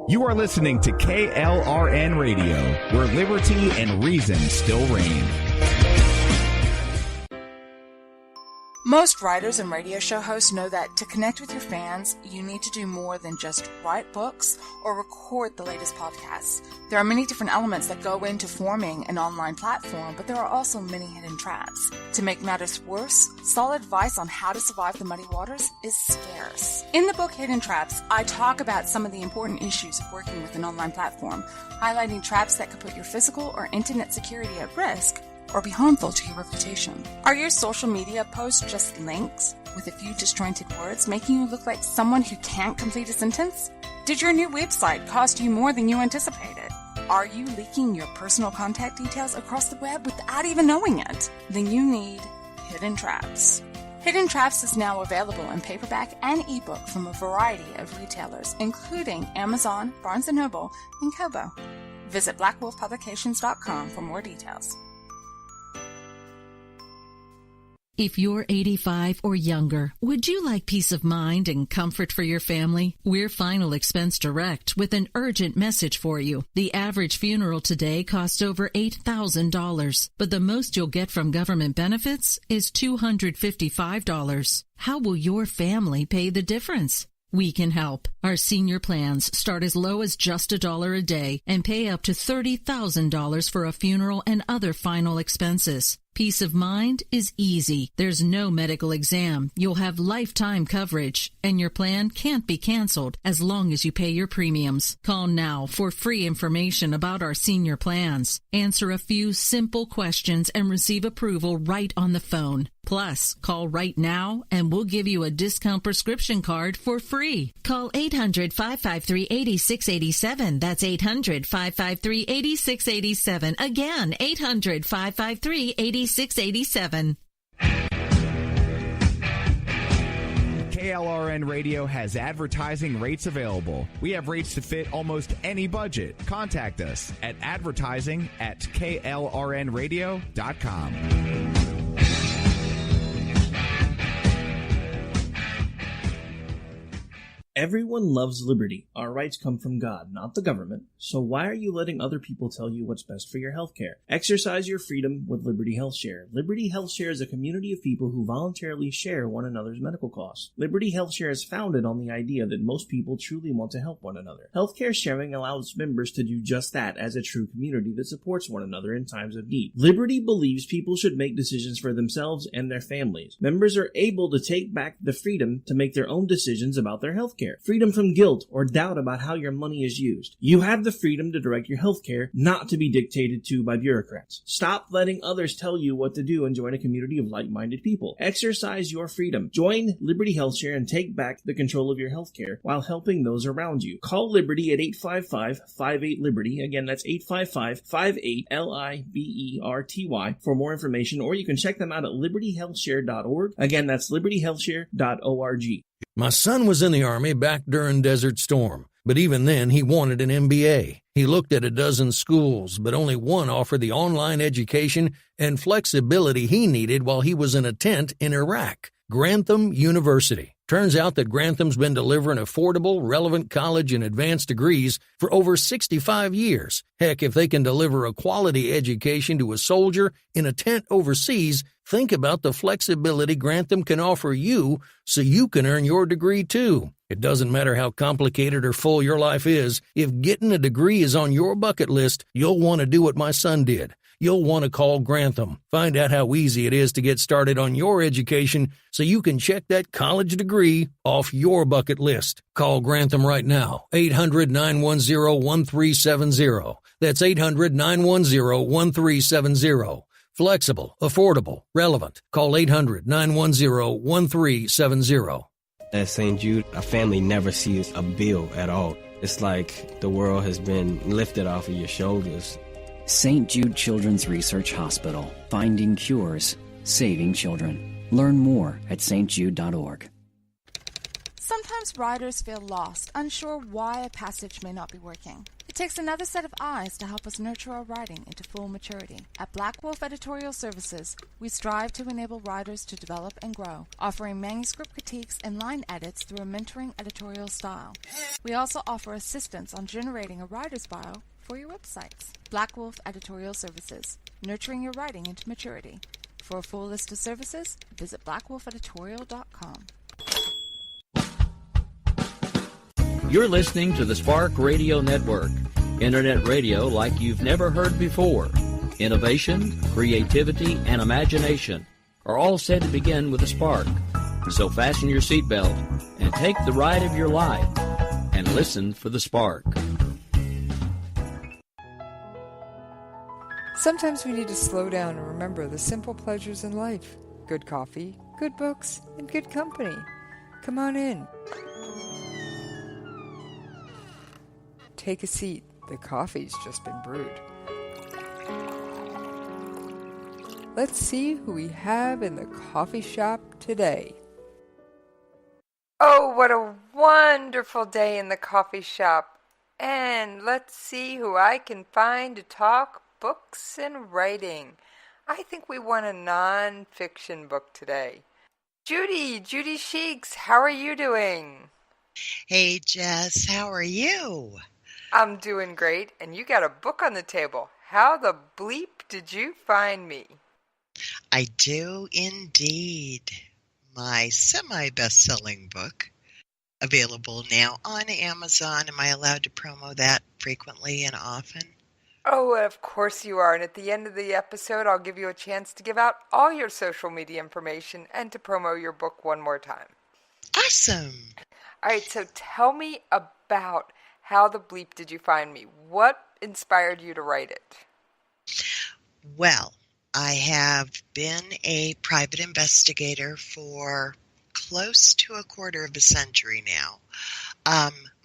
You are listening to KLRN Radio, where liberty and reason still reign. Most writers and radio show hosts know that to connect with your fans, you need to do more than just write books or record the latest podcasts. There are many different elements that go into forming an online platform, but there are also many hidden traps. To make matters worse, solid advice on how to survive the muddy waters is scarce. In the book Hidden Traps, I talk about some of the important issues of working with an online platform, highlighting traps that could put your physical or internet security at risk or be harmful to your reputation. Are your social media posts just links with a few disjointed words, making you look like someone who can't complete a sentence? Did your new website cost you more than you anticipated? Are you leaking your personal contact details across the web without even knowing it? Then you need Hidden Traps. Hidden Traps is now available in paperback and ebook from a variety of retailers, including Amazon, Barnes & Noble, and Kobo. Visit blackwolfpublications.com for more details. If you're 85 or younger, would you like peace of mind and comfort for your family? We're Final Expense Direct with an urgent message for you. The average funeral today costs over $8,000, but the most you'll get from government benefits is $255. How will your family pay the difference? We can help. Our senior plans start as low as just $1 a day and pay up to $30,000 for a funeral and other final expenses. Peace of mind is easy. There's no medical exam. You'll have lifetime coverage, and your plan can't be canceled as long as you pay your premiums. Call now for free information about our senior plans. Answer a few simple questions and receive approval right on the phone. Plus, call right now and we'll give you a discount prescription card for free. Call 800-553-8687. That's 800-553-8687. Again, 800-553-8687. KLRN Radio has advertising rates available. We have rates to fit almost any budget. Contact us at advertising@klrnradio.com. Everyone loves liberty. Our rights come from God, not the government. So why are you letting other people tell you what's best for your health care? Exercise your freedom with Liberty Health Share. Liberty Health Share is a community of people who voluntarily share one another's medical costs. Liberty Health Share is founded on the idea that most people truly want to help one another. Healthcare sharing allows members to do just that as a true community that supports one another in times of need. Liberty believes people should make decisions for themselves and their families. Members are able to take back the freedom to make their own decisions about their health care. Freedom from guilt or doubt about how your money is used. You have the freedom to direct your health care, not to be dictated to by bureaucrats. Stop letting others tell you what to do and join a community of like-minded people. Exercise your freedom. Join Liberty Health Share and take back the control of your health care while helping those around you. Call Liberty at 855-58-LIBERTY. Again, that's 855-58-LIBERTY for more information, or you can check them out at libertyhealthshare.org. Again, that's libertyhealthshare.org. My son was in the Army back during Desert Storm, but even then he wanted an MBA. He looked at a dozen schools, but only one offered the online education and flexibility he needed while he was in a tent in Iraq, Grantham University. Turns out that Grantham's been delivering affordable, relevant college and advanced degrees for over 65 years. Heck, if they can deliver a quality education to a soldier in a tent overseas, think about the flexibility Grantham can offer you so you can earn your degree too. It doesn't matter how complicated or full your life is. If getting a degree is on your bucket list, you'll want to do what my son did. You'll want to call Grantham. Find out how easy it is to get started on your education so you can check that college degree off your bucket list. Call Grantham right now, 800-910-1370. That's 800-910-1370. Flexible, affordable, relevant. Call 800-910-1370. At St. Jude, a family never sees a bill at all. It's like the world has been lifted off of your shoulders. St. Jude Children's Research Hospital. Finding cures, saving children. Learn more at stjude.org. Sometimes writers feel lost, unsure why a passage may not be working. takes another set of eyes to help us nurture our writing into full maturity. At Black Wolf Editorial Services, we strive to enable writers to develop and grow, offering manuscript critiques and line edits through a mentoring editorial style. We also offer assistance on generating a writer's bio for your websites. Black Wolf Editorial Services, nurturing your writing into maturity. For a full list of services, visit blackwolfeditorial.com. You're listening to the Spark Radio Network, internet radio like you've never heard before. Innovation, creativity, and imagination are all said to begin with a spark. So fasten your seatbelt and take the ride of your life and listen for the spark. Sometimes we need to slow down and remember the simple pleasures in life. Good coffee, good books, and good company. Come on in. Take a seat. The coffee's just been brewed. Let's see who we have in the coffee shop today. Oh, what a wonderful day in the coffee shop. And let's see who I can find to talk books and writing. I think we want a non-fiction book today. Judy Sheeks, how are you doing? Hey, Jess, how are you? I'm doing great, and you got a book on the table. How the bleep did you find me? I do indeed. My semi-best-selling book, available now on Amazon. Am I allowed to promo that frequently and often? Oh, of course you are. And at the end of the episode, I'll give you a chance to give out all your social media information and to promo your book one more time. Awesome. All right, so tell me about how the bleep did you find me? What inspired you to write it? Well, I have been a private investigator for close to a quarter of a century now.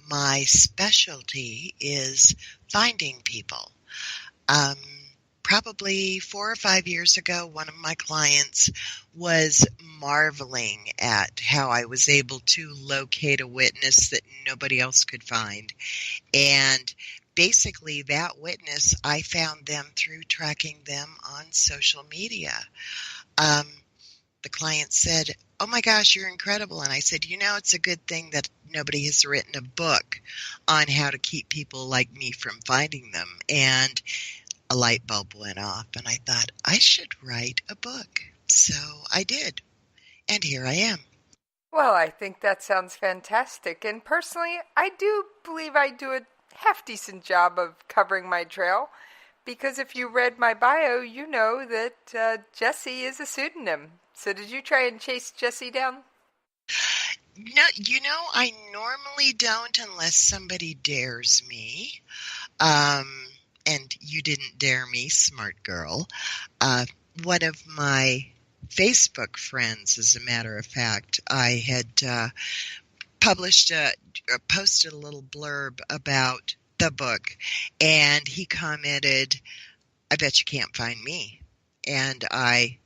My specialty is finding people. Probably 4 or 5 years ago, one of my clients was marveling at how I was able to locate a witness that nobody else could find. And basically that witness, I found them through tracking them on social media. The client said, "Oh my gosh, you're incredible." And I said, it's a good thing that nobody has written a book on how to keep people like me from finding them. And a light bulb went off, and I thought, I should write a book. So I did. And here I am. Well, I think that sounds fantastic. And personally, I do believe I do a half-decent job of covering my trail. Because if you read my bio, you know that Jesse is a pseudonym. So did you try and chase Jesse down? No, I normally don't unless somebody dares me. And you didn't dare me, smart girl. One of my Facebook friends, as a matter of fact, I had posted a little blurb about the book, and he commented, "I bet you can't find me." And I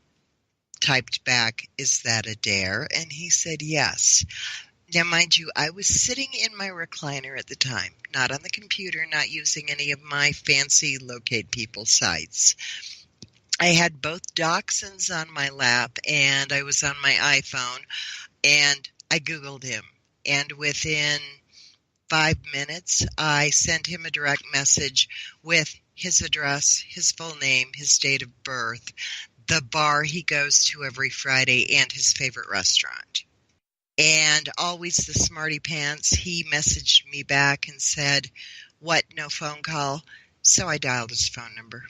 typed back, "Is that a dare?" And he said yes. Now, mind you, I was sitting in my recliner at the time, not on the computer, not using any of my fancy locate people sites. I had both dachshunds on my lap, and I was on my iPhone, and I Googled him. And within 5 minutes, I sent him a direct message with his address, his full name, his date of birth, the bar he goes to every Friday, and his favorite restaurant. And always the smarty pants, he messaged me back and said, "What, no phone call?" So I dialed his phone number.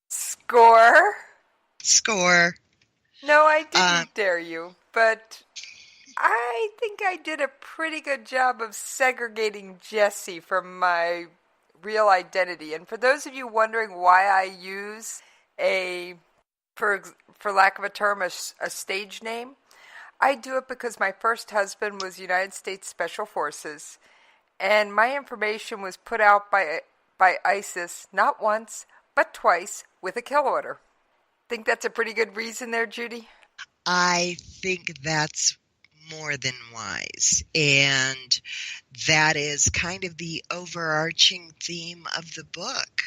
Score? No, I didn't dare you, but I think I did a pretty good job of segregating Jesse from my real identity. And for those of you wondering why I use for lack of a term, a stage name, I do it because my first husband was United States Special Forces, and my information was put out by ISIS not once, but twice with a kill order. Think that's a pretty good reason there, Judy? I think that's more than wise. And that is kind of the overarching theme of the book.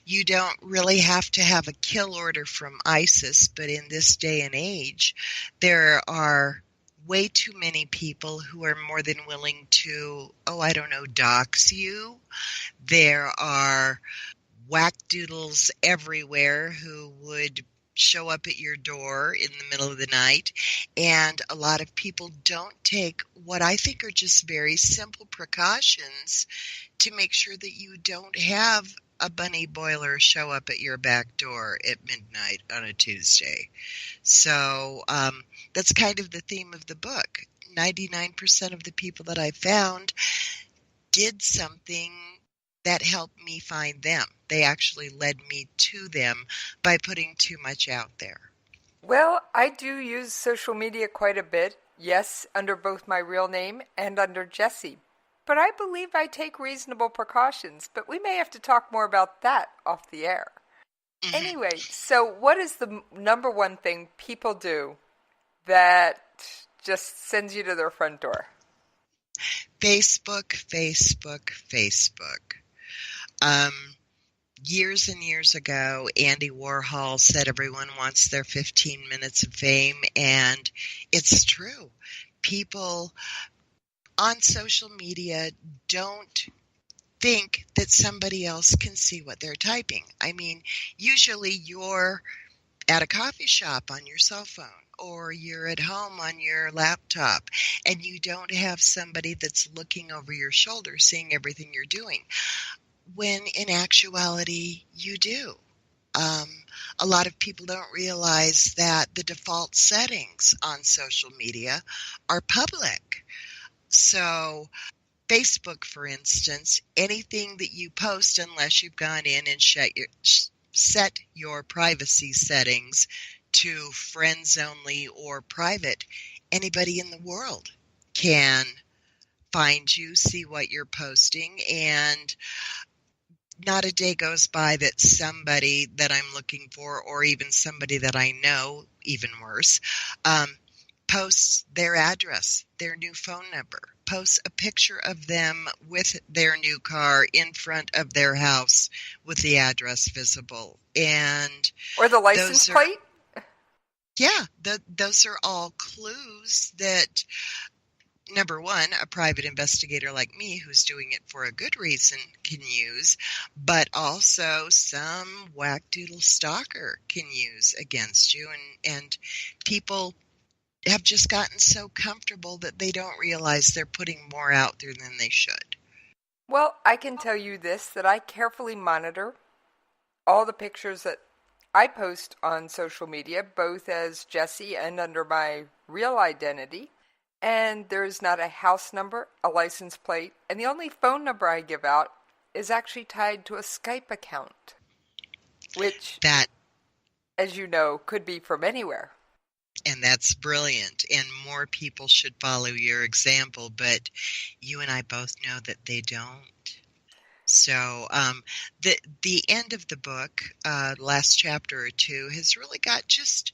You don't really have to have a kill order from ISIS, but in this day and age, there are way too many people who are more than willing to, dox you. There are whack-doodles everywhere who would show up at your door in the middle of the night, and a lot of people don't take what I think are just very simple precautions to make sure that you don't have a bunny boiler show up at your back door at midnight on a Tuesday. So that's kind of the theme of the book. 99% of the people that I found did something that helped me find them. They actually led me to them by putting too much out there. Well, I do use social media quite a bit, yes, under both my real name and under Jessie. But I believe I take reasonable precautions, but we may have to talk more about that off the air. Mm-hmm. Anyway, so what is the number one thing people do that just sends you to their front door? Facebook. Years and years ago, Andy Warhol said everyone wants their 15 minutes of fame, and it's true. People on social media don't think that somebody else can see what they're typing. I mean, usually you're at a coffee shop on your cell phone, or you're at home on your laptop, and you don't have somebody that's looking over your shoulder seeing everything you're doing, when in actuality you do. A lot of people don't realize that the default settings on social media are public. So Facebook, for instance, anything that you post, unless you've gone in and set your privacy settings to friends only or private, anybody in the world can find you, see what you're posting, and not a day goes by that somebody that I'm looking for, or even somebody that I know, even worse, posts their address, their new phone number, posts a picture of them with their new car in front of their house with the address visible. Or the license plate? Yeah, those are all clues that, number one, a private investigator like me who's doing it for a good reason can use, but also some whack-doodle stalker can use against you. And people have just gotten so comfortable that they don't realize they're putting more out there than they should. Well, I can tell you this, that I carefully monitor all the pictures that I post on social media, both as Jessie and under my real identity. And there's not a house number, a license plate, and the only phone number I give out is actually tied to a Skype account, which, as you know, could be from anywhere. And that's brilliant, and more people should follow your example, but you and I both know that they don't. So the end of the book, last chapter or two, has really got just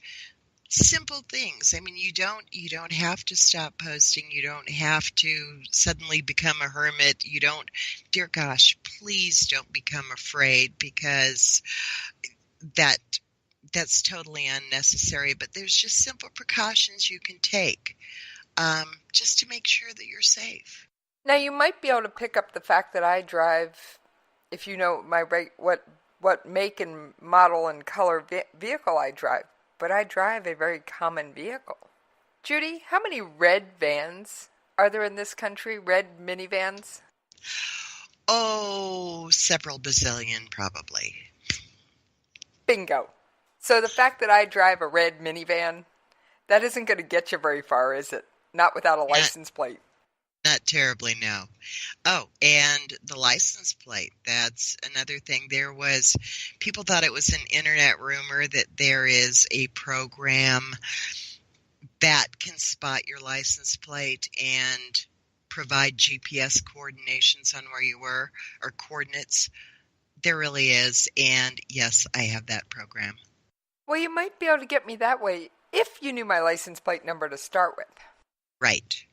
simple things. I mean, you don't have to stop posting. You don't have to suddenly become a hermit. You don't, dear gosh, please don't become afraid, because that's totally unnecessary. But there's just simple precautions you can take just to make sure that you're safe. Now, you might be able to pick up the fact that I drive, if you know what make and model and color vehicle I drive. But I drive a very common vehicle. Judy, how many red vans are there in this country, red minivans? Oh, several bazillion, probably. Bingo. So the fact that I drive a red minivan, that isn't going to get you very far, is it? Not without a license plate. Not terribly, no. Oh, and the license plate, that's another thing. People thought it was an internet rumor that there is a program that can spot your license plate and provide GPS coordinations on where you were, or coordinates. There really is, and yes, I have that program. Well, you might be able to get me that way if you knew my license plate number to start with. Right.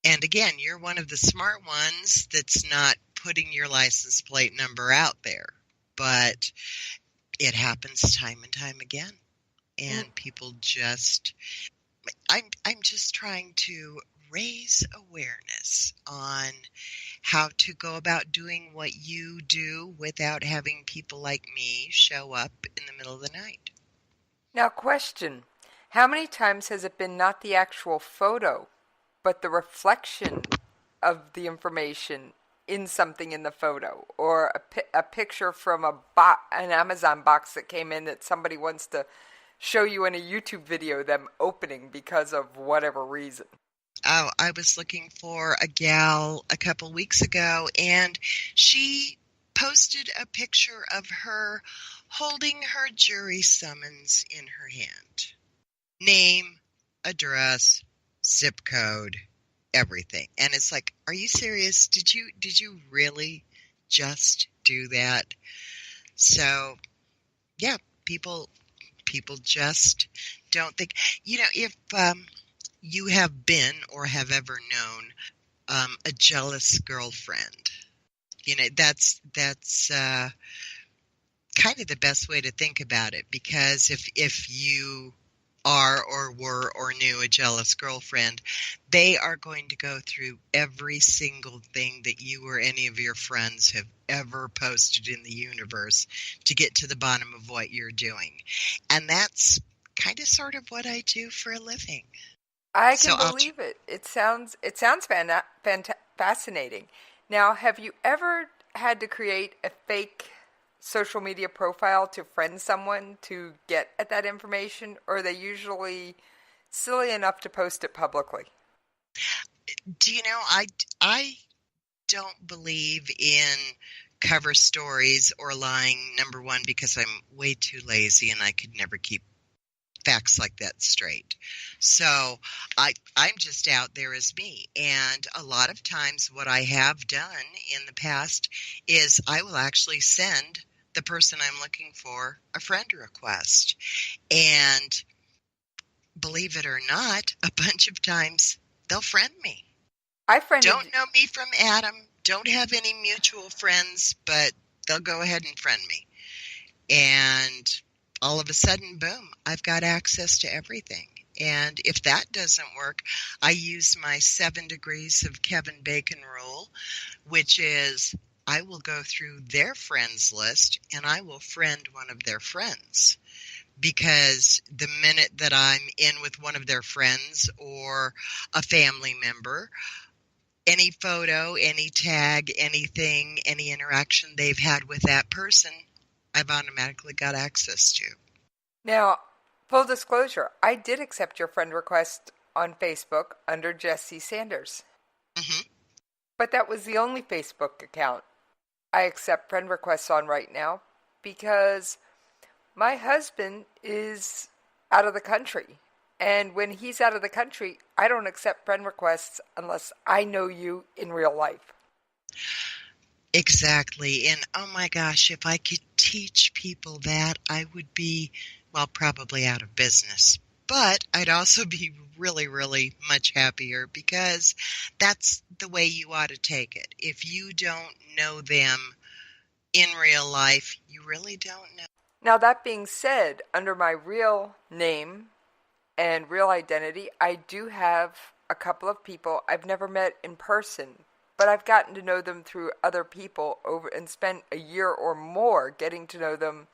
And again, you're one of the smart ones that's not putting your license plate number out there. But it happens time and time again. And people just, I'm just trying to raise awareness on how to go about doing what you do without having people like me show up in the middle of the night. Now, question. How many times has it been not the actual photo, but the reflection of the information in something in the photo, or a picture from an Amazon box that came in that somebody wants to show you in a YouTube video them opening because of whatever reason? Oh, I was looking for a gal a couple weeks ago, and she posted a picture of her holding her jury summons in her hand. Name, address, zip code, everything. And it's like, are you serious? Did you really just do that? So, yeah, people just don't think. If you have been or have ever known a jealous girlfriend, that's kind of the best way to think about it, because if you are or were or knew a jealous girlfriend, they are going to go through every single thing that you or any of your friends have ever posted in the universe to get to the bottom of what you're doing. And that's kind of sort of what I do for a living. I can believe it. It sounds fascinating. Now, have you ever had to create a fake social media profile to friend someone to get at that information, or are they usually silly enough to post it publicly? Do you know, I don't believe in cover stories or lying, number one, because I'm way too lazy and I could never keep facts like that straight. So I'm just out there as me. And a lot of times what I have done in the past is I will actually send the person I'm looking for a friend request. And believe it or not, a bunch of times they'll friend me. Don't know me from Adam, don't have any mutual friends, but they'll go ahead and friend me. And all of a sudden, boom, I've got access to everything. And if that doesn't work, I use my 7 degrees of Kevin Bacon rule, which is I will go through their friends list and I will friend one of their friends. Because the minute that I'm in with one of their friends or a family member, any photo, any tag, anything, any interaction they've had with that person, I've automatically got access to. Now, full disclosure, I did accept your friend request on Facebook under Jesse Sanders. Mm-hmm. But that was the only Facebook account I accept friend requests on right now, because my husband is out of the country. And when he's out of the country, I don't accept friend requests unless I know you in real life. Exactly. And oh my gosh, if I could teach people that, I would be, well, probably out of business. But I'd also be really, really much happier, because that's the way you ought to take it. If you don't know them in real life, you really don't know. Now, that being said, under my real name and real identity, I do have a couple of people I've never met in person, but I've gotten to know them through other people over and spent a year or more getting to know them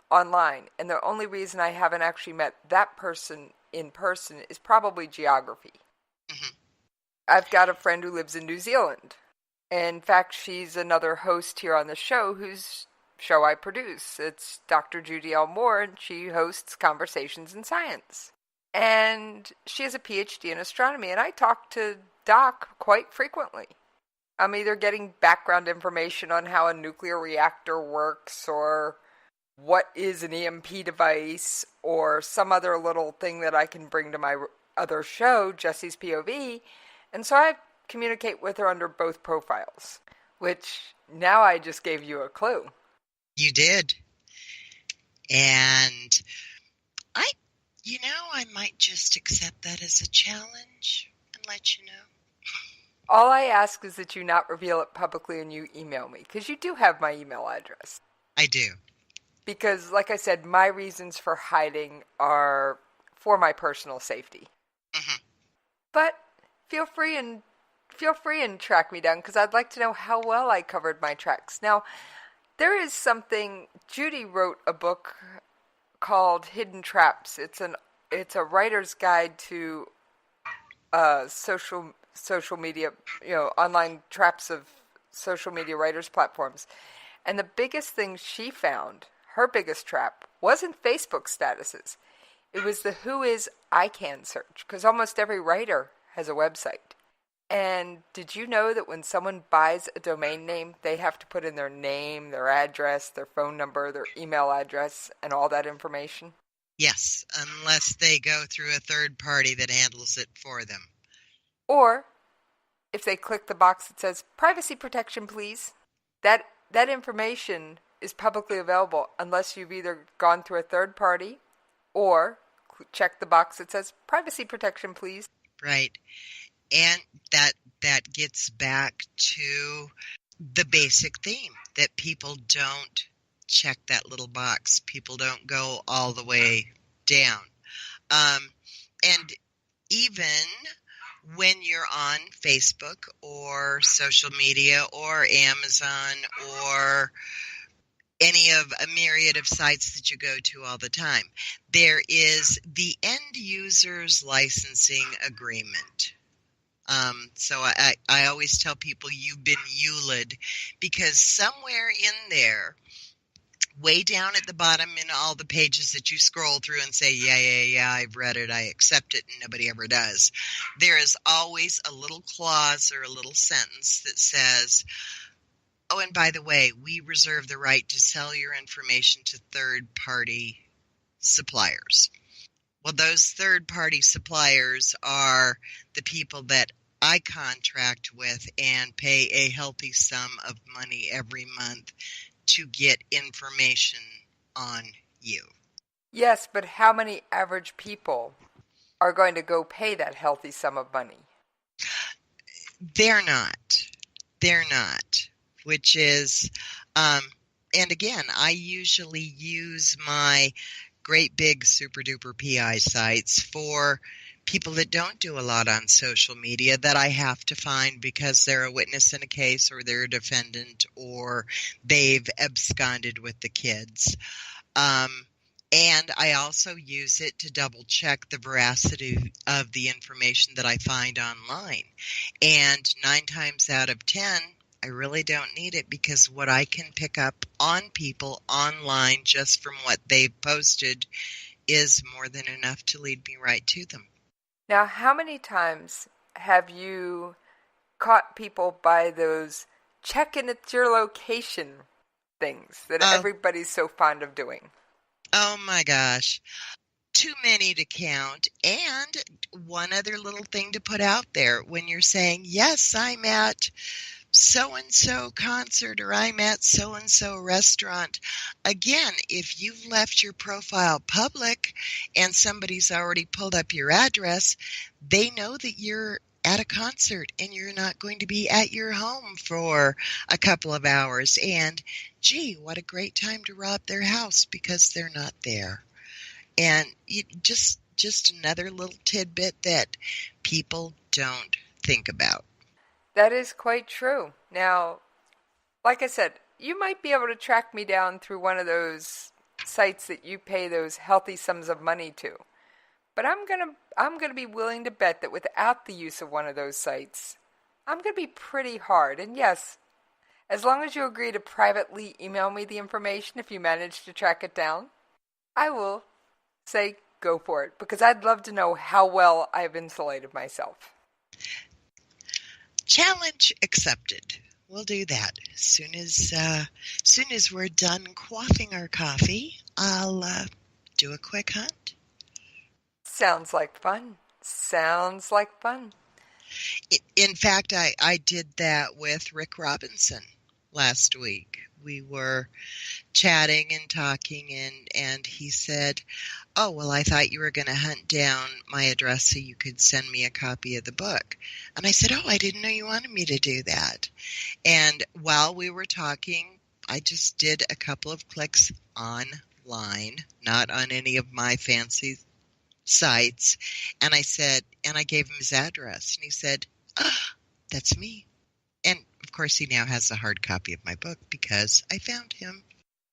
online. And the only reason I haven't actually met that person in person is probably geography. Mm-hmm. I've got a friend who lives in New Zealand. In fact, she's another host here on the show whose show I produce. It's Dr. Judy L. Moore, and she hosts Conversations in Science. And she has a PhD in astronomy, and I talk to Doc quite frequently. I'm either getting background information on how a nuclear reactor works, or what is an EMP device, or some other little thing that I can bring to my other show, Jesse's POV. And so I communicate with her under both profiles, which now I just gave you a clue. You did. And I might just accept that as a challenge. And let you know. All I ask is that you not reveal it publicly and you email me, because you do have my email address. I do. Because, like I said, my reasons for hiding are for my personal safety. Mm-hmm. But feel free and track me down, because I'd like to know how well I covered my tracks. Now, there is something. Judy wrote a book called Hidden Traps. It's a writer's guide to social media, online traps of social media writers' platforms. And the biggest thing she found, her biggest trap, wasn't Facebook statuses. It was the who is I can search, because almost every writer has a website. And did you know that when someone buys a domain name, they have to put in their name, their address, their phone number, their email address, and all that information? Yes, unless they go through a third party that handles it for them. Or if they click the box that says privacy protection, please, that information is publicly available unless you've either gone through a third party or check the box that says privacy protection, please. Right. And that gets back to the basic theme that people don't check that little box. People don't go all the way down. And even when you're on Facebook or social media or Amazon or any of a myriad of sites that you go to all the time, there is the end user's licensing agreement. So I always tell people you've been EULA'd, because somewhere in there, way down at the bottom in all the pages that you scroll through and say, yeah, I've read it, I accept it, and nobody ever does, there is always a little clause or a little sentence that says, oh, and by the way, we reserve the right to sell your information to third-party suppliers. Well, those third-party suppliers are the people that I contract with and pay a healthy sum of money every month to get information on you. Yes, but how many average people are going to go pay that healthy sum of money? They're not. Which is, and again, I usually use my great big super duper PI sites for people that don't do a lot on social media that I have to find because they're a witness in a case or they're a defendant or they've absconded with the kids. And I also use it to double check the veracity of the information that I find online. And 9 times out of 10, I really don't need it, because what I can pick up on people online just from what they've posted is more than enough to lead me right to them. Now, how many times have you caught people by those check-in at your location things that everybody's so fond of doing? Oh my gosh. Too many to count. And one other little thing to put out there when you're saying, yes, I'm at so-and-so concert or I'm at so-and-so restaurant. Again, if you've left your profile public and somebody's already pulled up your address, they know that you're at a concert and you're not going to be at your home for a couple of hours. And, gee, what a great time to rob their house because they're not there. And just another little tidbit that people don't think about. That is quite true. Now, like I said, you might be able to track me down through one of those sites that you pay those healthy sums of money to. But I'm gonna be willing to bet that without the use of one of those sites, I'm gonna be pretty hard. And yes, as long as you agree to privately email me the information if you manage to track it down, I will say go for it, because I'd love to know how well I've insulated myself. Challenge accepted. We'll do that. Soon as we're done quaffing our coffee, I'll do a quick hunt. Sounds like fun. In fact, I did that with Rick Robinson. last week. We were chatting and talking, and he said, "Oh, well, I thought you were going to hunt down my address so you could send me a copy of the book." And I said, "Oh, I didn't know you wanted me to do that." And while we were talking, I just did a couple of clicks online, not on any of my fancy sites. And I gave him his address, and he said, "That's me." And of course, he now has a hard copy of my book because I found him.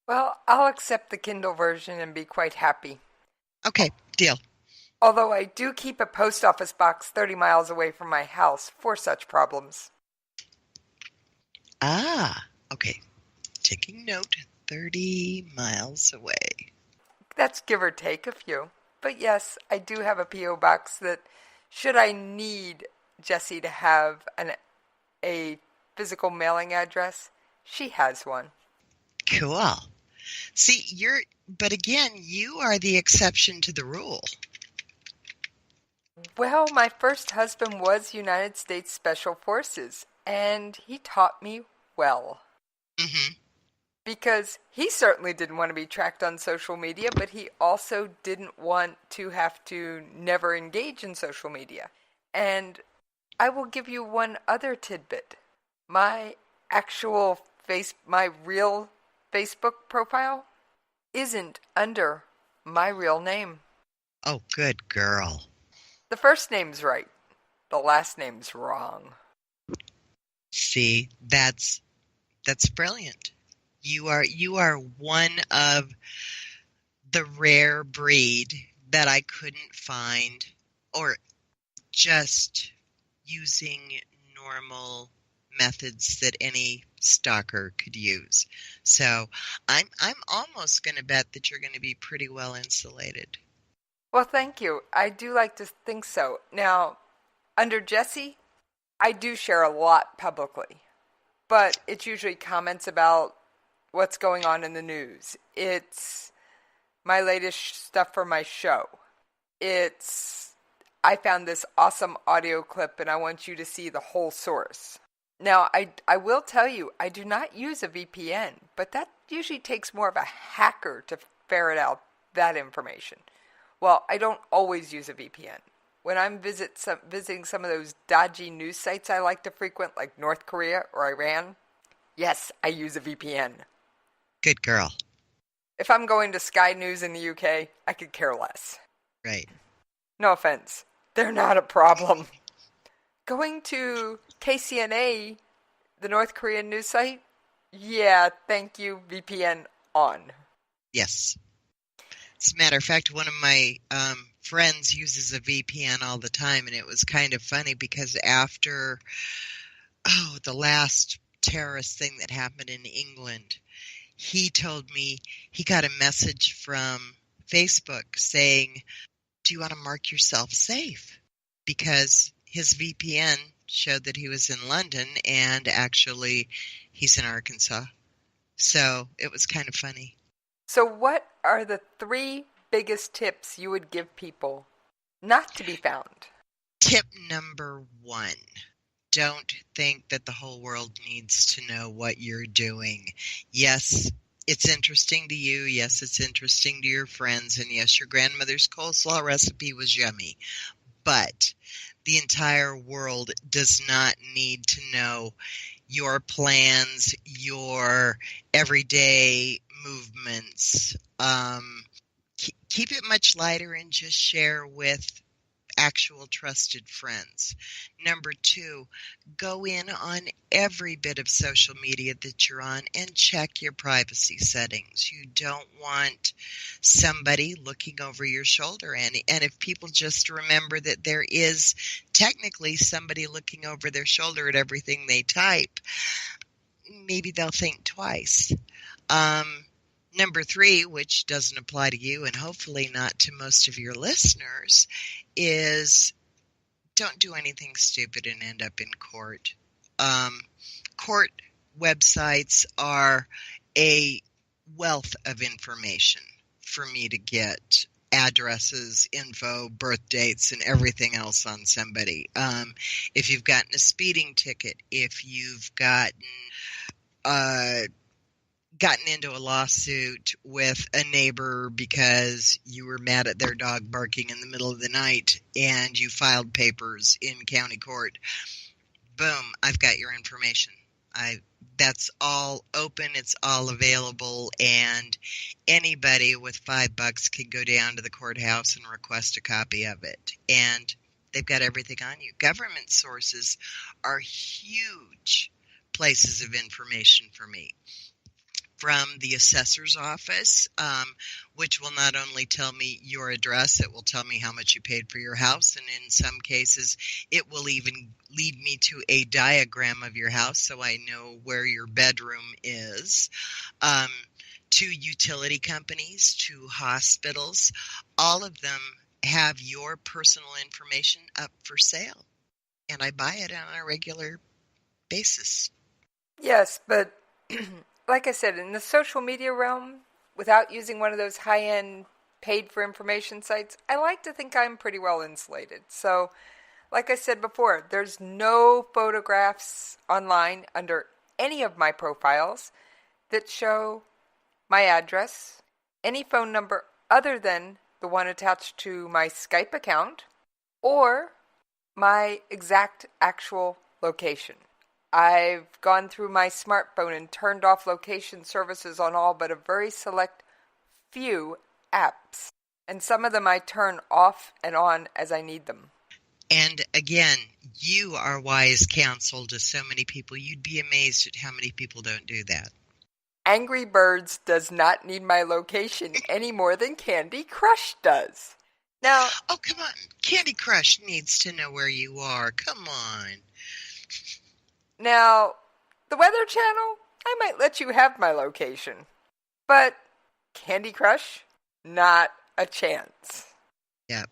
Well, I'll accept the Kindle version and be quite happy. Okay, deal. Although I do keep a post office box 30 miles away from my house for such problems. Okay. Taking note, 30 miles away. That's give or take a few. But yes, I do have a P.O. box that, should I need Jessie to have a physical mailing address, she has one. Cool. See, but again, you are the exception to the rule. Well, my first husband was United States Special Forces, and he taught me well. Mm-hmm. Because he certainly didn't want to be tracked on social media, but he also didn't want to have to never engage in social media. And I will give you one other tidbit. My real Facebook profile isn't under my real name. Oh, good girl. The first name's right. The last name's wrong. See, that's brilliant. You are one of the rare breed that I couldn't find, or just using normal methods that any stalker could use. So I'm almost going to bet that you're going to be pretty well insulated. Well, thank you. I do like to think so. Now, under Jessie, I do share a lot publicly, but it's usually comments about what's going on in the news. It's my latest stuff for my show. It's, I found this awesome audio clip and I want you to see the whole source. Now, I will tell you, I do not use a VPN, but that usually takes more of a hacker to ferret out that information. Well, I don't always use a VPN. When I'm visiting some of those dodgy news sites I like to frequent, like North Korea or Iran, yes, I use a VPN. Good girl. If I'm going to Sky News in the UK, I could care less. Right. No offense. They're not a problem. Going to KCNA, the North Korean news site, yeah, thank you, VPN on. Yes. As a matter of fact, one of my friends uses a VPN all the time, and it was kind of funny because after the last terrorist thing that happened in England, he told me he got a message from Facebook saying, "Do you want to mark yourself safe?" Because his VPN showed that he was in London, and actually he's in Arkansas. So it was kind of funny. So what are the 3 biggest tips you would give people not to be found? Tip number 1. Don't think that the whole world needs to know what you're doing. Yes, it's interesting to you. Yes, it's interesting to your friends. And yes, your grandmother's coleslaw recipe was yummy. But the entire world does not need to know your plans, your everyday movements. Keep it much lighter and just share with actual trusted friends. Number 2, go in on every bit of social media that you're on and check your privacy settings. You don't want somebody looking over your shoulder. And if people just remember that there is technically somebody looking over their shoulder at everything they type, maybe they'll think twice. Number 3, which doesn't apply to you and hopefully not to most of your listeners, is don't do anything stupid and end up in court. Court websites are a wealth of information for me to get addresses, info, birth dates, and everything else on somebody. If you've gotten a speeding ticket, if you've gotten gotten into a lawsuit with a neighbor because you were mad at their dog barking in the middle of the night and you filed papers in county court, boom, I've got your information. That's all open, it's all available, and anybody with $5 can go down to the courthouse and request a copy of it. And they've got everything on you. Government sources are huge places of information for me. From the assessor's office, which will not only tell me your address, it will tell me how much you paid for your house, and in some cases, it will even lead me to a diagram of your house so I know where your bedroom is, to utility companies, to hospitals. All of them have your personal information up for sale, and I buy it on a regular basis. Yes, but like I said, in the social media realm, without using one of those high-end paid-for-information sites, I like to think I'm pretty well insulated. So, like I said before, there's no photographs online under any of my profiles that show my address, any phone number other than the one attached to my Skype account, or my exact actual location. I've gone through my smartphone and turned off location services on all but a very select few apps. And some of them I turn off and on as I need them. And again, you are wise counsel to so many people. You'd be amazed at how many people don't do that. Angry Birds does not need my location any more than Candy Crush does. Now, oh, come on. Candy Crush needs to know where you are. Come on. Now, the Weather Channel, I might let you have my location. But Candy Crush, not a chance. Yep.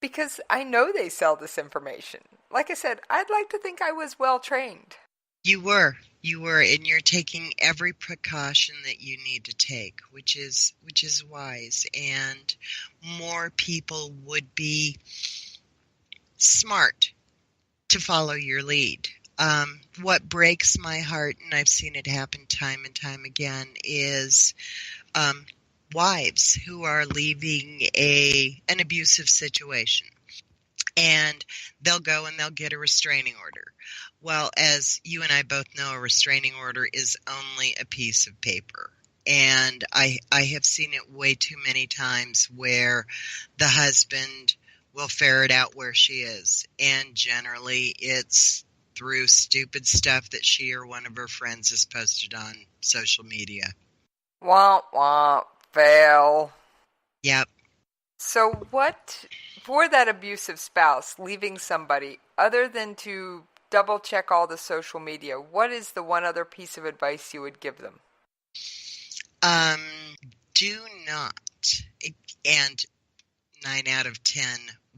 Because I know they sell this information. Like I said, I'd like to think I was well trained. You were, and you're taking every precaution that you need to take, which is wise. And more people would be smart to follow your lead. What breaks my heart, and I've seen it happen time and time again, is wives who are leaving an abusive situation. And they'll go and they'll get a restraining order. Well, as you and I both know, a restraining order is only a piece of paper. And I have seen it way too many times where the husband will ferret out where she is. And generally it's through stupid stuff that she or one of her friends has posted on social media. Womp womp, fail. Yep. So what, for that abusive spouse leaving somebody, other than to double check all the social media, what is the one other piece of advice you would give them? Do not, and 9 out of 10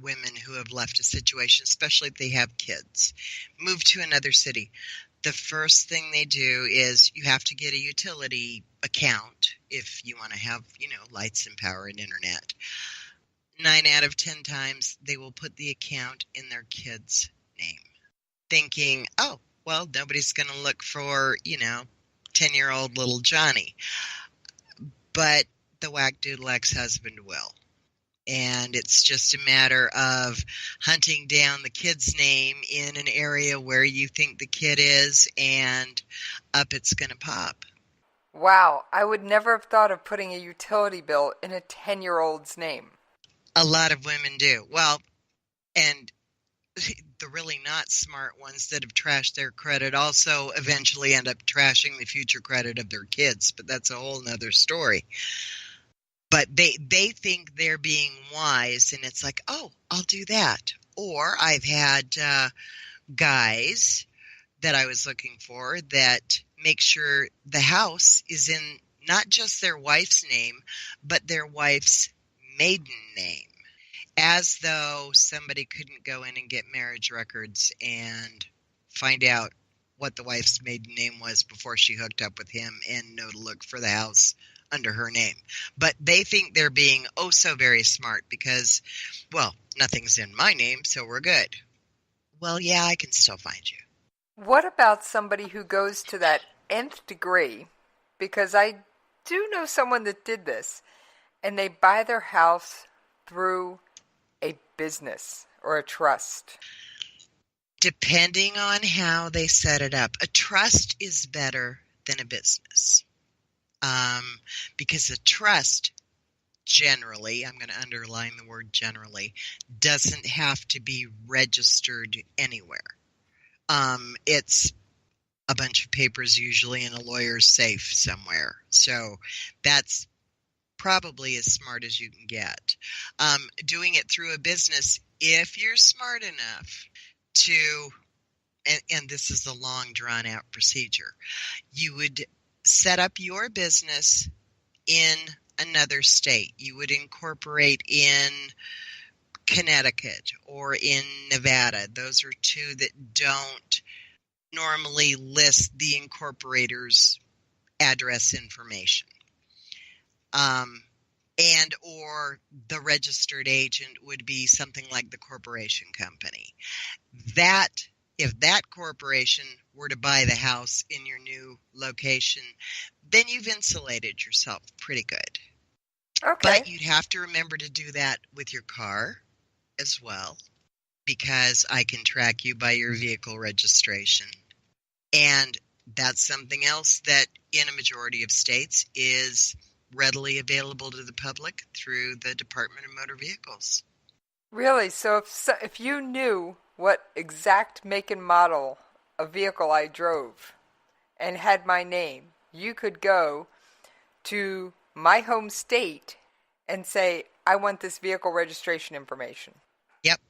women who have left a situation, especially if they have kids, move to another city. The first thing they do is you have to get a utility account if you want to have, lights and power and internet. 9 out of 10 times they will put the account in their kid's name, thinking, oh, well, nobody's going to look for, 10-year-old little Johnny. But the whack-doodle ex-husband will. And it's just a matter of hunting down the kid's name in an area where you think the kid is, and up it's going to pop. Wow, I would never have thought of putting a utility bill in a 10-year-old's name. A lot of women do. Well, and the really not smart ones that have trashed their credit also eventually end up trashing the future credit of their kids, but that's a whole nother story. But they think they're being wise, and it's like, oh, I'll do that. Or I've had guys that I was looking for that make sure the house is in not just their wife's name, but their wife's maiden name, as though somebody couldn't go in and get marriage records and find out what the wife's maiden name was before she hooked up with him and know to look for the house under her name. But they think they're being oh so very smart because, well, nothing's in my name, so we're good. Well, yeah, I can still find you. What about somebody who goes to that nth degree because I do know someone that did this, and they buy their house through a business or a trust. Depending on how they set it up, a trust is better than a business. Because a trust generally, I'm going to underline the word generally, doesn't have to be registered anywhere. It's a bunch of papers usually in a lawyer's safe somewhere. So that's probably as smart as you can get. Doing it through a business, if you're smart enough to, and this is a long drawn-out procedure, you would set up your business in another state. You would incorporate in Connecticut or in Nevada. Those are two that don't normally list the incorporator's address information. And or the registered agent would be something like the corporation company. That, if that corporation were to buy the house in your new location, then you've insulated yourself pretty good. Okay. But you'd have to remember to do that with your car as well, because I can track you by your vehicle registration. And that's something else that in a majority of states is readily available to the public through the Department of Motor Vehicles. Really? So if you knew what exact make and model of vehicle I drove and had my name, you could go to my home state and say, I want this vehicle registration information. Yep.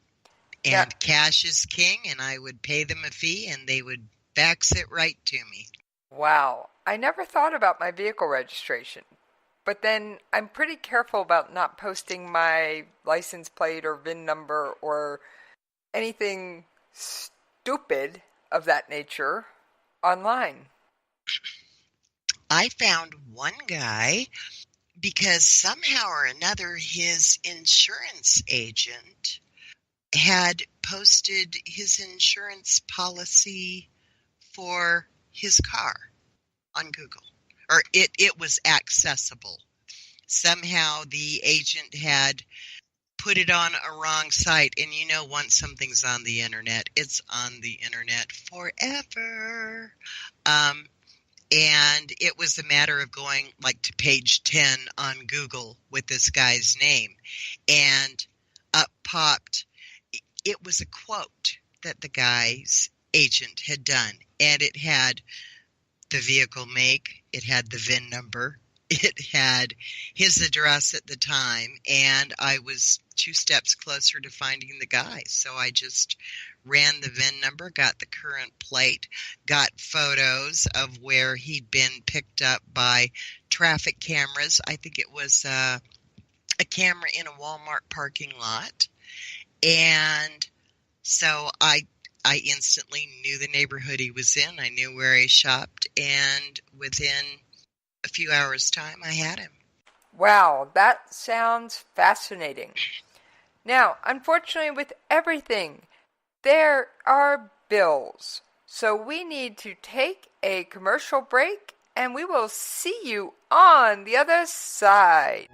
And cash is king, and I would pay them a fee, and they would fax it right to me. Wow. I never thought about my vehicle registration. But then I'm pretty careful about not posting my license plate or VIN number or anything stupid of that nature online. I found one guy because somehow or another his insurance agent had posted his insurance policy for his car on Google. Or it was accessible. Somehow the agent had put it on a wrong site. And you know, once something's on the internet, it's on the internet forever. And it was a matter of going like to page 10 on Google with this guy's name. And up popped, it was a quote that the guy's agent had done. And it had the vehicle make, it had the VIN number, it had his address at the time, and I was 2 steps closer to finding the guy. So I just ran the VIN number, got the current plate, got photos of where he'd been picked up by traffic cameras. I think it was a camera in a Walmart parking lot. And so I instantly knew the neighborhood he was in. I knew where he shopped, and within a few hours' time, I had him. Wow, that sounds fascinating. Now, unfortunately, with everything, there are bills. So we need to take a commercial break, and we will see you on the other side.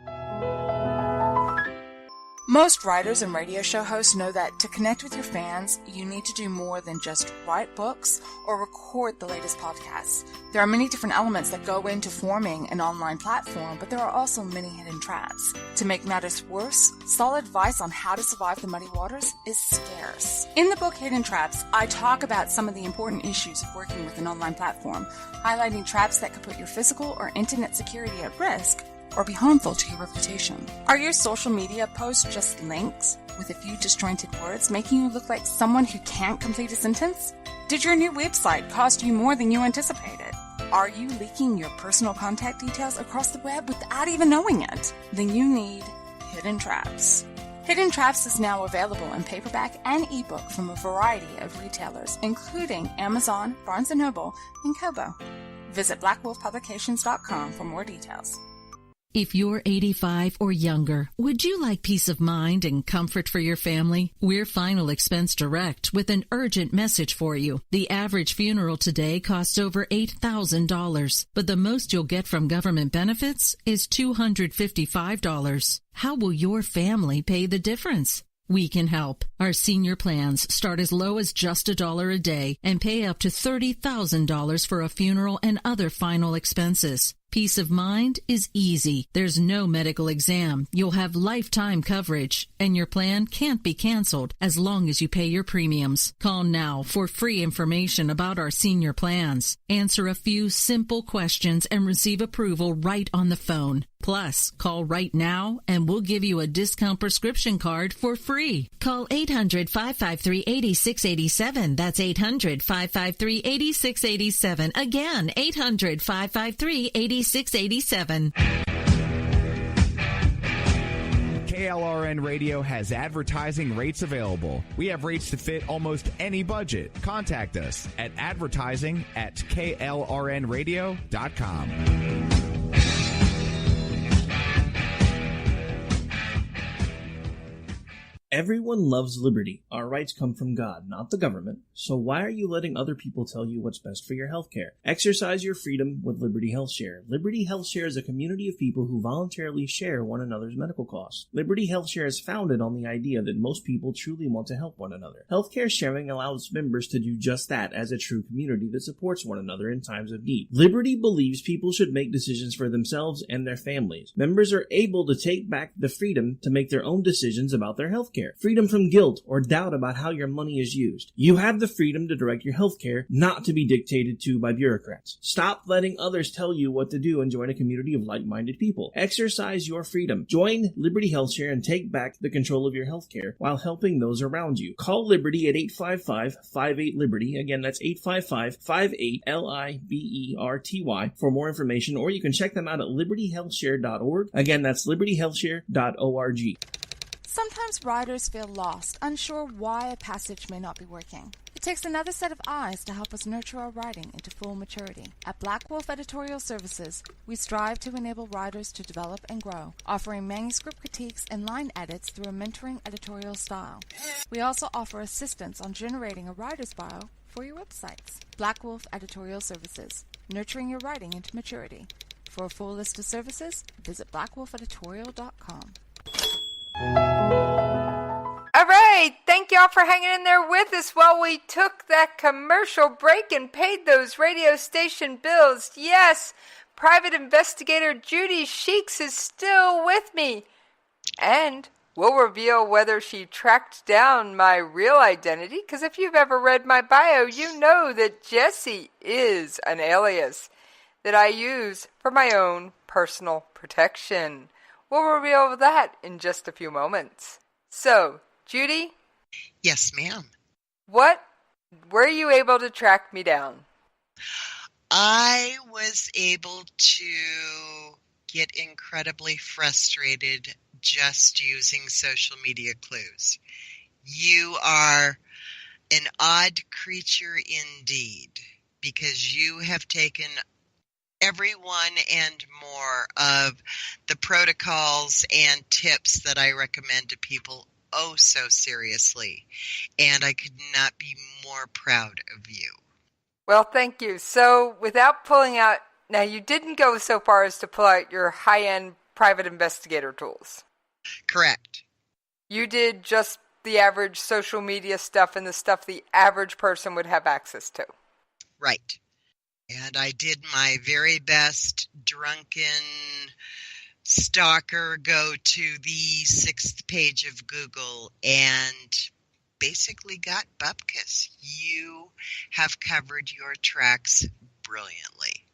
Most writers and radio show hosts know that to connect with your fans, you need to do more than just write books or record the latest podcasts. There are many different elements that go into forming an online platform, but there are also many hidden traps. To make matters worse, solid advice on how to survive the muddy waters is scarce. In the book Hidden Traps, I talk about some of the important issues of working with an online platform, highlighting traps that could put your physical or internet security at risk or be harmful to your reputation. Are your social media posts just links with a few disjointed words, making you look like someone who can't complete a sentence? Did your new website cost you more than you anticipated? Are you leaking your personal contact details across the web without even knowing it? Then you need Hidden Traps. Hidden Traps is now available in paperback and ebook from a variety of retailers, including Amazon, Barnes & Noble, and Kobo. Visit blackwolfpublications.com for more details. If you're 85 or younger, would you like peace of mind and comfort for your family? We're Final Expense Direct with an urgent message for you. The average funeral today costs over $8,000, but the most you'll get from government benefits is $255. How will your family pay the difference? We can help. Our senior plans start as low as just $1 a day and pay up to $30,000 for a funeral and other final expenses. Peace of mind is easy. There's no medical exam. You'll have lifetime coverage, and your plan can't be canceled as long as you pay your premiums. Call now for free information about our senior plans. Answer a few simple questions and receive approval right on the phone. Plus, call right now and we'll give you a discount prescription card for free. Call 800-553-8687. That's 800-553-8687. Again, 800-553-8687. KLRN Radio has advertising rates available. We have rates to fit almost any budget. Contact us at advertising@klrnradio.com. Everyone loves liberty. Our rights come from God, not the government. So why are you letting other people tell you what's best for your health care? Exercise your freedom with Liberty Health Share. Liberty Health Share is a community of people who voluntarily share one another's medical costs. Liberty Health Share is founded on the idea that most people truly want to help one another. Healthcare sharing allows members to do just that as a true community that supports one another in times of need. Liberty believes people should make decisions for themselves and their families. Members are able to take back the freedom to make their own decisions about their health care. Freedom from guilt or doubt about how your money is used. You have the freedom to direct your health care, not to be dictated to by bureaucrats. Stop letting others tell you what to do and join a community of like-minded people. Exercise your freedom. Join Liberty Health Share and take back the control of your health care while helping those around you. Call Liberty at 855-58-LIBERTY. Again, that's 855-58-LIBERTY for more information, or you can check them out at libertyhealthshare.org. Again, that's libertyhealthshare.org. Sometimes riders feel lost, unsure why a passage may not be working. It takes another set of eyes to help us nurture our writing into full maturity. At Black Wolf Editorial Services, we strive to enable writers to develop and grow, offering manuscript critiques and line edits through a mentoring editorial style. We also offer assistance on generating a writer's bio for your websites. Black Wolf Editorial Services, nurturing your writing into maturity. For a full list of services, visit blackwolfeditorial.com. All right, thank y'all for hanging in there with us while we took that commercial break and paid those radio station bills. Yes, private investigator Judy Sheeks is still with me. And we'll reveal whether she tracked down my real identity, because if you've ever read my bio, you know that Jessie is an alias that I use for my own personal protection. We'll reveal that in just a few moments. So, Judy? Yes, ma'am. Were you able to track me down? I was able to get incredibly frustrated just using social media clues. You are an odd creature indeed, because you have taken everyone and more of the protocols and tips that I recommend to people so seriously, and I could not be more proud of you. Well, thank you. So, without pulling out, now you didn't go so far as to pull out your high-end private investigator tools. Correct. You did just the average social media stuff and the stuff the average person would have access to. Right. And I did my very best drunken stalker go to the 6th page of Google and basically got bupkis. You have covered your tracks brilliantly.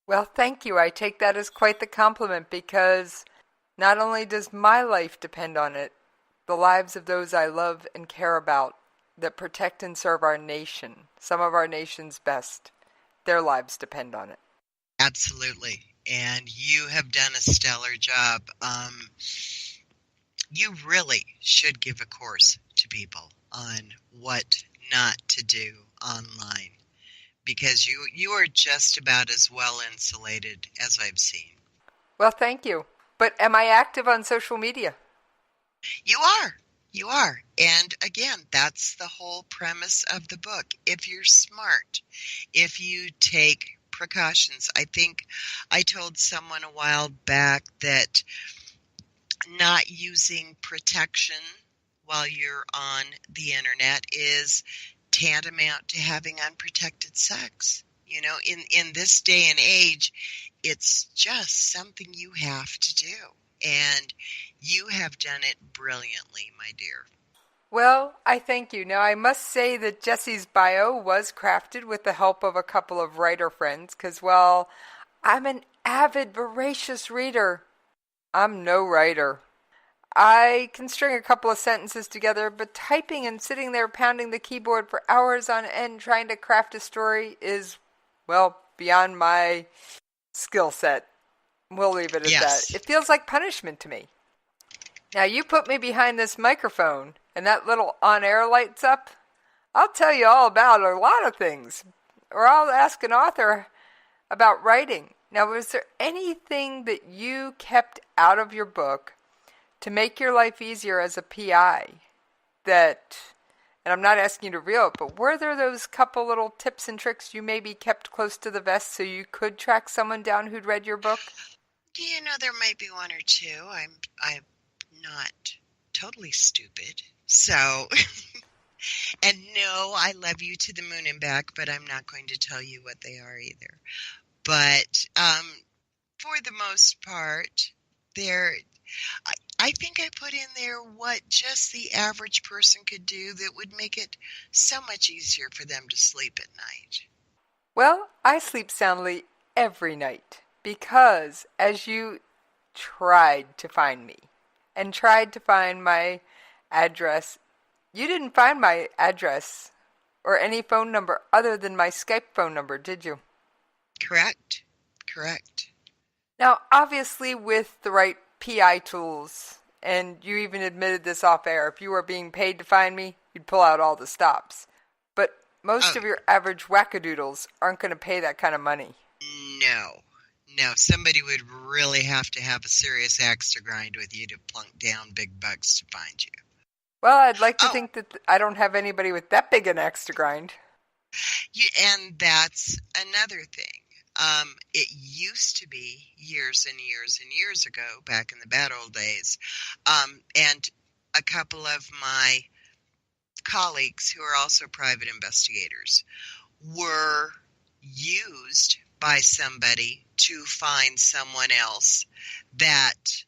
Well, thank you. I take that as quite the compliment, because not only does my life depend on it, the lives of those I love and care about that protect and serve our nation, some of our nation's best, their lives depend on it. Absolutely. And you have done a stellar job. You really should give a course to people on what not to do online, because you are just about as well insulated as I've seen. Well, thank you. But am I active on social media? You are. You are. And again, that's the whole premise of the book. If you're smart, if you take precautions. I think I told someone a while back that not using protection while you're on the internet is tantamount to having unprotected sex. You know, in this day and age, it's just something you have to do. And you have done it brilliantly, my dear. Well, I thank you. Now, I must say that Jesse's bio was crafted with the help of a couple of writer friends, because, well, I'm an avid, voracious reader. I'm no writer. I can string a couple of sentences together, but typing and sitting there pounding the keyboard for hours on end trying to craft a story is, well, beyond my skill set. We'll leave it at that. It feels like punishment to me. Now, you put me behind this microphone, and that little on-air lights up. I'll tell you all about a lot of things. Or I'll ask an author about writing. Now, was there anything that you kept out of your book to make your life easier as a PI that, and I'm not asking you to reel it, but were there those couple little tips and tricks you maybe kept close to the vest so you could track someone down who'd read your book? You know, there might be one or two. I'm not totally stupid. So, and no, I love you to the moon and back, but I'm not going to tell you what they are either. But for the most part, I think I put in there what just the average person could do that would make it so much easier for them to sleep at night. Well, I sleep soundly every night because as you tried to find me and tried to find my address, you didn't find my address or any phone number other than my Skype phone number, did you? Correct. Now, obviously with the right PI tools, and you even admitted this off air, if you were being paid to find me, you'd pull out all the stops. But most of your average wackadoodles aren't going to pay that kind of money. No, somebody would really have to have a serious axe to grind with you to plunk down big bucks to find you. Well, I'd like to think that I don't have anybody with that big an axe to grind. And that's another thing. It used to be years and years and years ago, back in the bad old days, and a couple of my colleagues who are also private investigators were used by somebody to find someone else that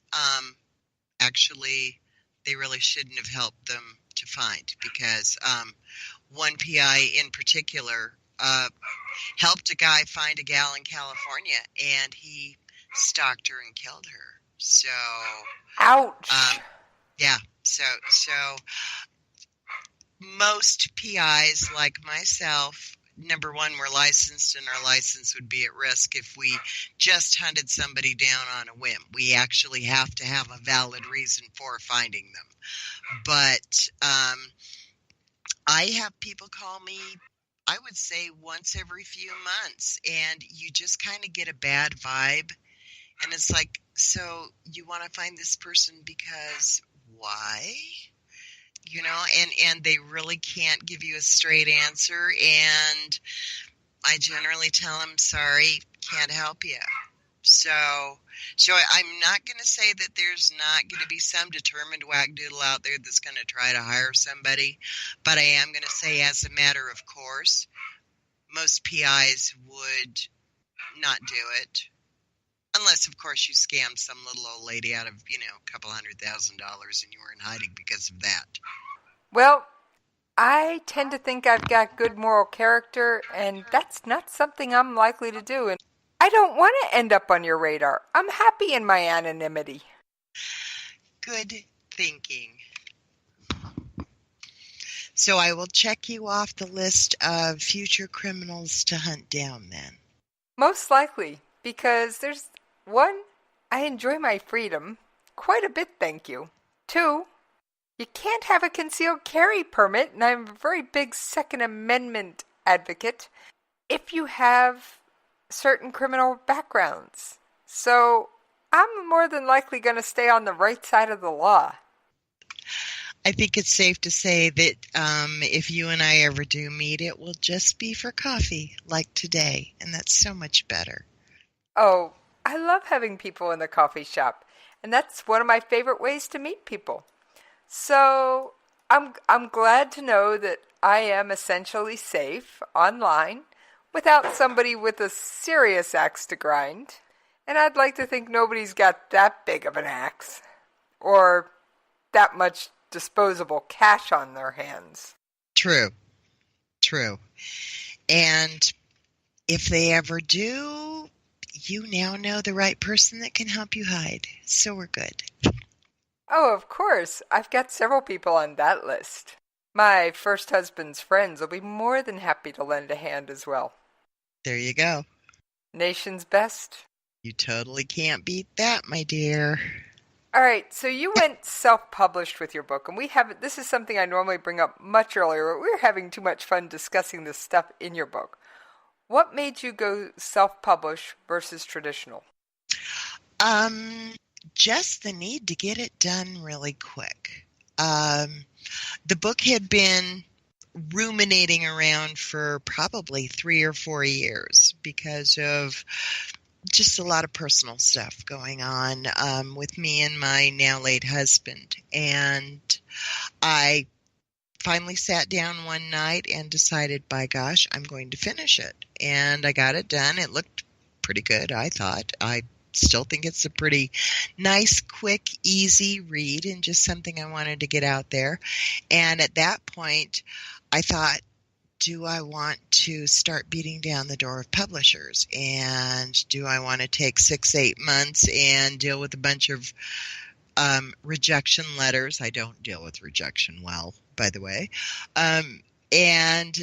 actually they really shouldn't have helped them to find, because one PI in particular helped a guy find a gal in California, and he stalked her and killed her. So, ouch. Yeah. So most PIs like myself, number one, we're licensed, and our license would be at risk if we just hunted somebody down on a whim. We actually have to have a valid reason for finding them. But I have people call me, I would say once every few months, and you just kind of get a bad vibe. And it's like, so you want to find this person because why? You know, and they really can't give you a straight answer. And I generally tell them, sorry, can't help you. So I'm not going to say that there's not going to be some determined whackdoodle out there that's going to try to hire somebody, but I am going to say, as a matter of course, most PIs would not do it, unless, of course, you scammed some little old lady out of, a couple $100,000 and you were in hiding because of that. Well, I tend to think I've got good moral character, and that's not something I'm likely to do. And I don't want to end up on your radar. I'm happy in my anonymity. Good thinking. So I will check you off the list of future criminals to hunt down then. Most likely, because there's one, I enjoy my freedom quite a bit, thank you. Two, you can't have a concealed carry permit, and I'm a very big Second Amendment advocate, if you have certain criminal backgrounds. So I'm more than likely going to stay on the right side of the law. I think it's safe to say that if you and I ever do meet, it will just be for coffee, like today, and that's so much better. Oh, I love having people in the coffee shop, and that's one of my favorite ways to meet people. So I'm glad to know that I am essentially safe online without somebody with a serious axe to grind. And I'd like to think nobody's got that big of an axe or that much disposable cash on their hands. True. And if they ever do, you now know the right person that can help you hide. So we're good. Oh, of course. I've got several people on that list. My first husband's friends will be more than happy to lend a hand as well. There you go. Nation's best. You totally can't beat that, my dear. All right, so you went self-published with your book, and this is something I normally bring up much earlier, but we were having too much fun discussing this stuff in your book. What made you go self-publish versus traditional? Just the need to get it done really quick. The book had been ruminating around for probably 3 or 4 years because of just a lot of personal stuff going on with me and my now late husband. And I finally sat down one night and decided, by gosh, I'm going to finish it. And I got it done. It looked pretty good, I thought. I still think it's a pretty nice, quick, easy read and just something I wanted to get out there. And at that point, I thought, do I want to start beating down the door of publishers? And do I want to take 6-8 months and deal with a bunch of rejection letters? I don't deal with rejection well, by the way. And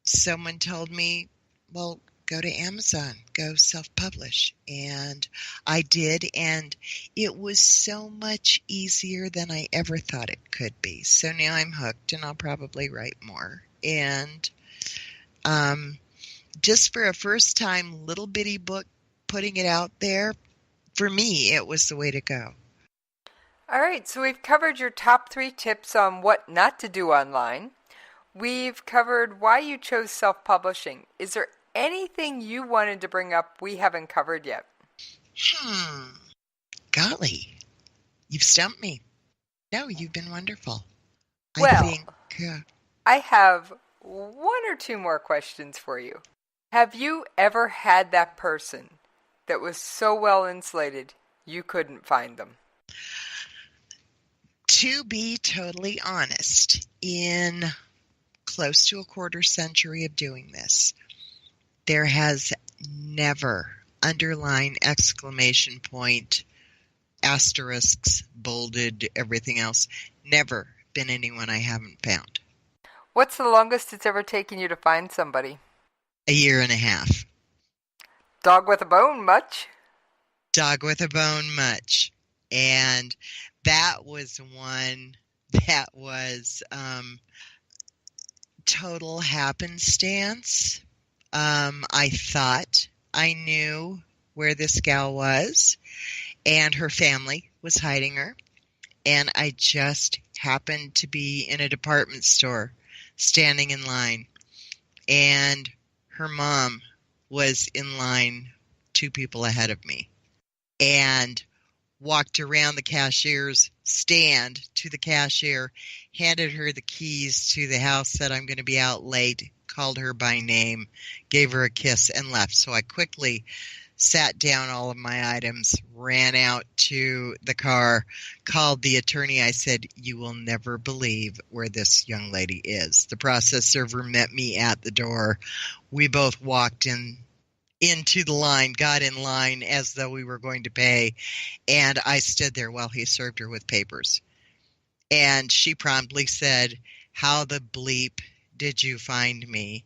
someone told me, well, go to Amazon, go self-publish. And I did, and it was so much easier than I ever thought it could be. So now I'm hooked, and I'll probably write more. And just for a first-time little bitty book, putting it out there, for me, it was the way to go. All right, so we've covered your top 3 tips on what not to do online. We've covered why you chose self-publishing. Is there anything you wanted to bring up we haven't covered yet? Golly, you've stumped me. No, you've been wonderful. Well, I have 1 or 2 more questions for you. Have you ever had that person that was so well insulated you couldn't find them? To be totally honest, in close to a quarter century of doing this, there has never, underline, exclamation point, asterisks, bolded, everything else, never been anyone I haven't found. What's the longest it's ever taken you to find somebody? 1.5 years. Dog with a bone, much? Dog with a bone, much. And that was one that was total happenstance. I thought I knew where this gal was, and her family was hiding her. And I just happened to be in a department store standing in line. And her mom was in line 2 people ahead of me. And walked around the cashier's stand to the cashier, handed her the keys to the house, said, I'm going to be out late, called her by name, gave her a kiss, and left. So I quickly sat down all of my items, ran out to the car, called the attorney. I said, you will never believe where this young lady is. The process server met me at the door. We both walked into the line, got in line as though we were going to pay, and I stood there while he served her with papers. And she promptly said, how the bleep did you find me?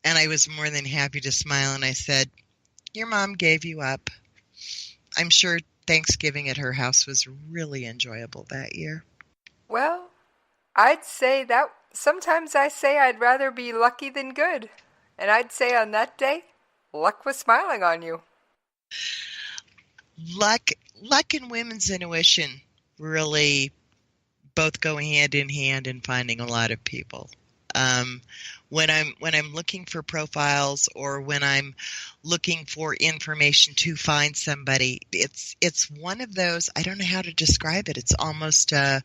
And I was more than happy to smile, and I said, your mom gave you up. I'm sure Thanksgiving at her house was really enjoyable that year. Well, I'd say that sometimes I say I'd rather be lucky than good. And I'd say on that day, luck was smiling on you. luck and women's intuition really both go hand in hand in finding a lot of people. When I'm looking for profiles or when I'm looking for information to find somebody, it's one of those, I don't know how to describe it. It's almost a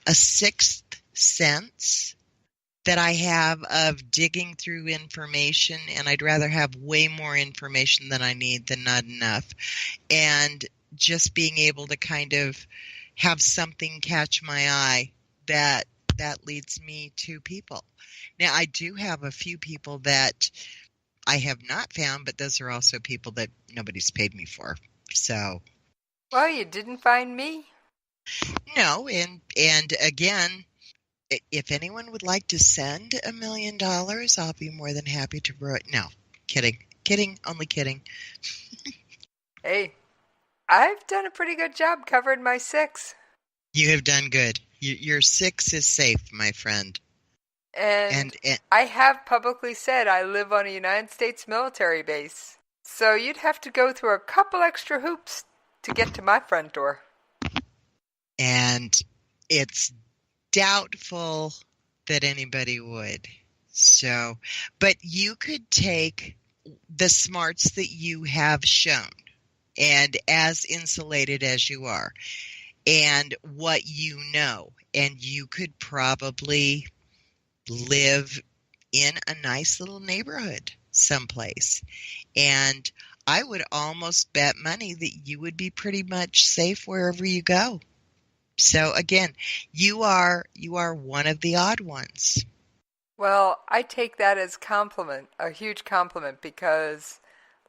sixth sense that I have of digging through information, and I'd rather have way more information than I need than not enough. And just being able to kind of have something catch my eye that leads me to people. Now, I do have a few people that I have not found, but those are also people that nobody's paid me for. So, well, you didn't find me? No, and again, if anyone would like to send $1 million, I'll be more than happy to borrow it. No, kidding, only kidding. Hey, I've done a pretty good job covering my 6. You have done good. Your 6 is safe, my friend. And I have publicly said I live on a United States military base. So you'd have to go through a couple extra hoops to get to my front door. And it's doubtful that anybody would. So, but you could take the smarts that you have shown, and as insulated as you are, and what you know, and you could probably live in a nice little neighborhood someplace. And I would almost bet money that you would be pretty much safe wherever you go. So again, you are one of the odd ones. Well, I take that as compliment, a huge compliment, because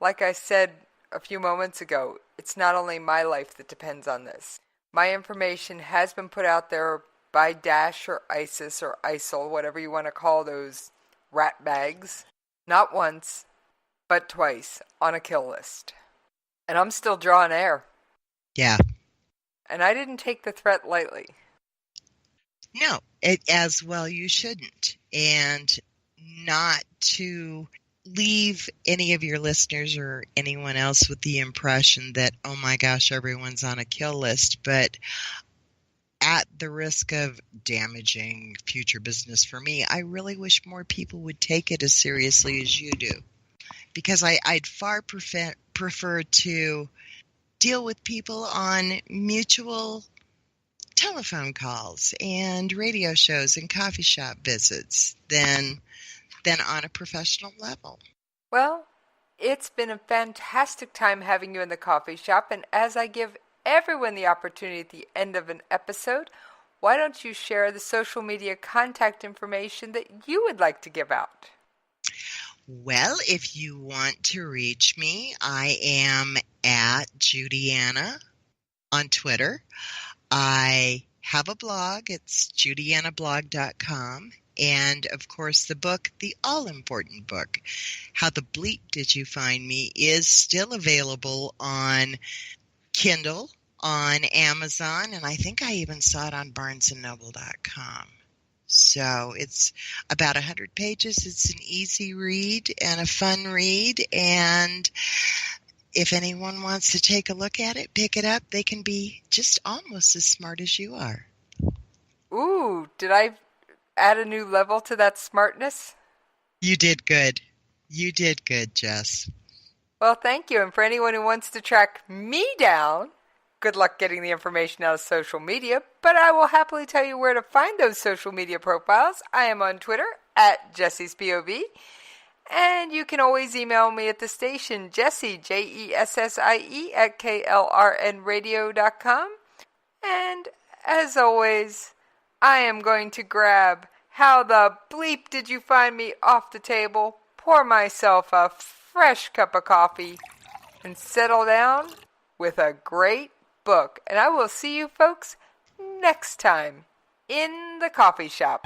like I said a few moments ago, it's not only my life that depends on this. My information has been put out there by Daesh or ISIS or ISIL, whatever you want to call those rat bags, not once, but twice on a kill list. And I'm still drawing air. Yeah. And I didn't take the threat lightly. No, as well you shouldn't. And not to leave any of your listeners or anyone else with the impression that, oh my gosh, everyone's on a kill list. But at the risk of damaging future business for me, I really wish more people would take it as seriously as you do. Because I'd far prefer to deal with people on mutual telephone calls and radio shows and coffee shop visits than on a professional level. Well, it's been a fantastic time having you in the coffee shop, and as I give everyone the opportunity at the end of an episode, why don't you share the social media contact information that you would like to give out? Well, if you want to reach me, I am at Judiana on Twitter. I have a blog. It's judianablog.com. And, of course, the book, the all-important book, How the Bleep Did You Find Me, is still available on Kindle, on Amazon, and I think I even saw it on barnesandnoble.com. So it's about 100 pages. It's an easy read and a fun read, and if anyone wants to take a look at it, pick it up. They can be just almost as smart as you are. Ooh, did I add a new level to that smartness? You did good. You did good, Jess. Well, thank you. And for anyone who wants to track me down, good luck getting the information out of social media, but I will happily tell you where to find those social media profiles. I am on Twitter at Jessie's POV, and you can always email me at the station, Jessie, Jessie, at KLRNRadio.com. And as always, I am going to grab How the Bleep Did You Find Me off the table, pour myself a fresh cup of coffee, and settle down with a great book. And I will see you folks next time in the coffee shop.